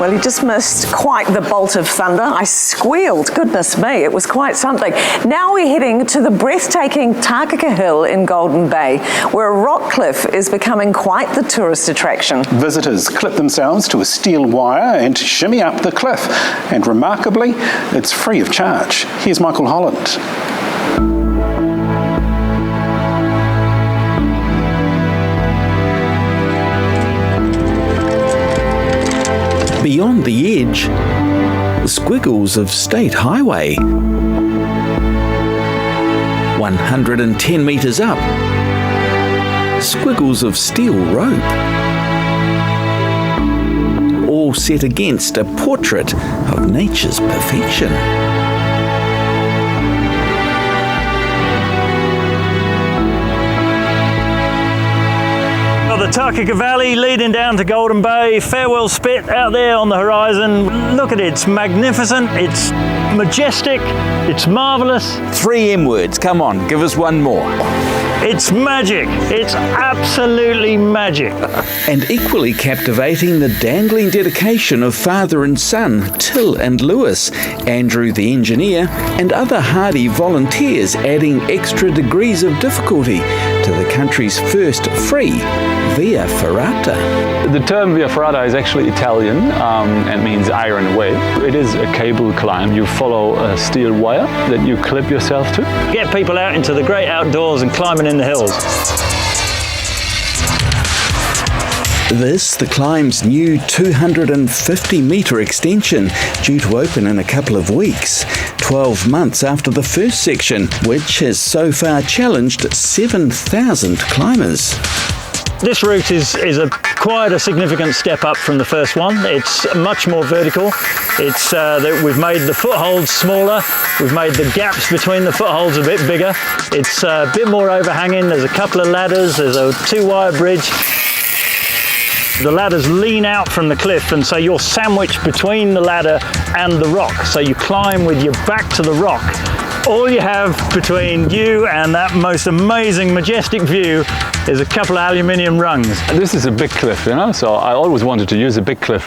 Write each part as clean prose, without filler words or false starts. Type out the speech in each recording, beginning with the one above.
Well, you just missed quite the bolt of thunder. I squealed, goodness me, it was quite something. Now we're heading to the breathtaking Takaka Hill in Golden Bay, where a rock cliff is becoming quite the tourist attraction. Visitors clip themselves to a steel wire and shimmy up the cliff. And remarkably, it's free of charge. Here's Michael Holland. Beyond the edge, squiggles of State Highway. 110 metres up, squiggles of steel rope. All set against a portrait of nature's perfection. The Takaka Valley leading down to Golden Bay, Farewell Spit out there on the horizon. Look at it, it's magnificent, it's majestic, it's marvellous. 3 M words, come on, give us one more. It's magic, it's absolutely magic. And equally captivating, the dangling dedication of father and son, Till and Lewis, Andrew the engineer, and other hardy volunteers adding extra degrees of difficulty to the country's first free Via Ferrata. The term Via Ferrata is actually Italian and means iron way. It is a cable climb. You follow a steel wire that you clip yourself to. Get people out into the great outdoors and climbing in the hills. This, the climb's new 250-metre extension, due to open in a couple of weeks, 12 months after the first section, which has so far challenged 7,000 climbers. This route is quite a significant step up from the first one. It's much more vertical. It's that we've made the footholds smaller. We've made the gaps between the footholds a bit bigger. It's a bit more overhanging. There's a couple of ladders. There's a 2-wire bridge. The ladders lean out from the cliff, and so you're sandwiched between the ladder and the rock. So you climb with your back to the rock. All you have between you and that most amazing, majestic view is a couple of aluminium rungs. This is a big cliff, you know, so I always wanted to use a big cliff.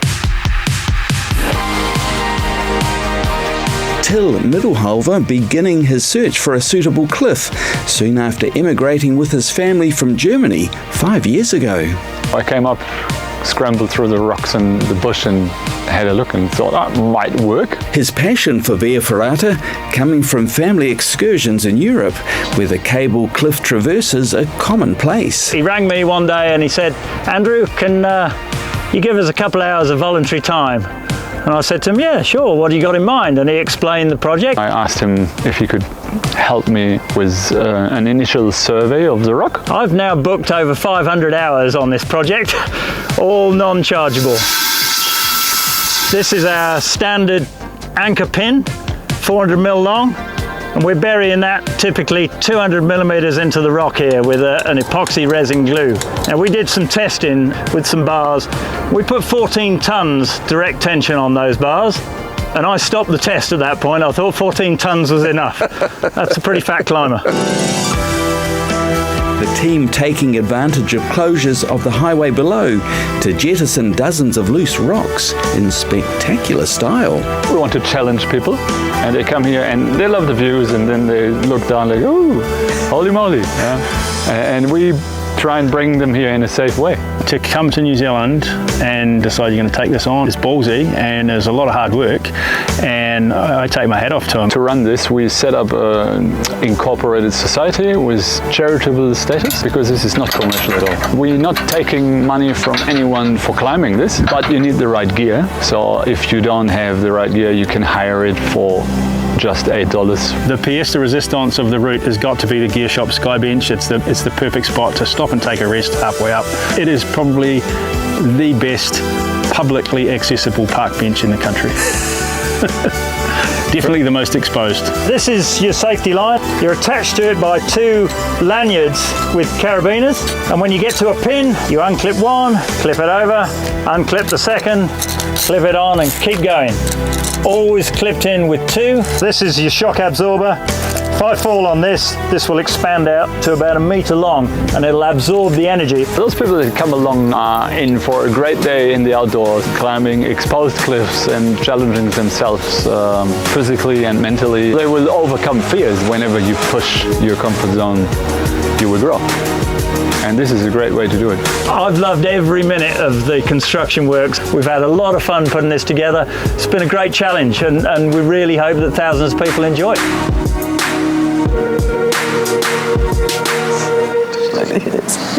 Till Middelhalver beginning his search for a suitable cliff, soon after emigrating with his family from Germany 5 years ago. I came up, scrambled through the rocks and the bush and had a look and thought that might work. His passion for Via Ferrata coming from family excursions in Europe, where the cable cliff traverses are commonplace. He rang me one day and he said, "Andrew, can you give us a couple hours of voluntary time?" And I said to him, "Yeah, sure, what do you got in mind?" And he explained the project. I asked him if he could help me with an initial survey of the rock. I've now booked over 500 hours on this project, all non-chargeable. This is our standard anchor pin, 400mm long, and we're burying that typically 200mm into the rock here with an epoxy resin glue. Now we did some testing with some bars. We put 14 tons direct tension on those bars, and I stopped the test at that point. I thought 14 tons was enough. That's a pretty fat climber. The team taking advantage of closures of the highway below to jettison dozens of loose rocks in spectacular style. We want to challenge people, and they come here and they love the views, and then they look down like, "Ooh, holy moly." Yeah? And we try and bring them here in a safe way. To come to New Zealand and decide you're going to take this on is ballsy, and there's a lot of hard work, and I take my hat off to them. To run this, we set up an incorporated society with charitable status, because this is not commercial at all. We're not taking money from anyone for climbing this, but you need the right gear. So if you don't have the right gear, you can hire it for just $8. The pièce de résistance of the route has got to be the gear shop Skybench. It's the perfect spot to stop and take a rest halfway up. It is probably the best publicly accessible park bench in the country. Definitely the most exposed. This is your safety line. You're attached to it by 2 lanyards with carabiners, and when you get to a pin, you unclip one, clip it over, unclip the second, clip it on, and keep going. Always clipped in with 2. This is your shock absorber. If I fall on this will expand out to about 1 metre long and it'll absorb the energy. Those people that come along are in for a great day in the outdoors, climbing exposed cliffs and challenging themselves physically and mentally. They will overcome fears. Whenever you push your comfort zone, you will grow. And this is a great way to do it. I've loved every minute of the construction works. We've had a lot of fun putting this together. It's been a great challenge, and we really hope that thousands of people enjoy it. It is.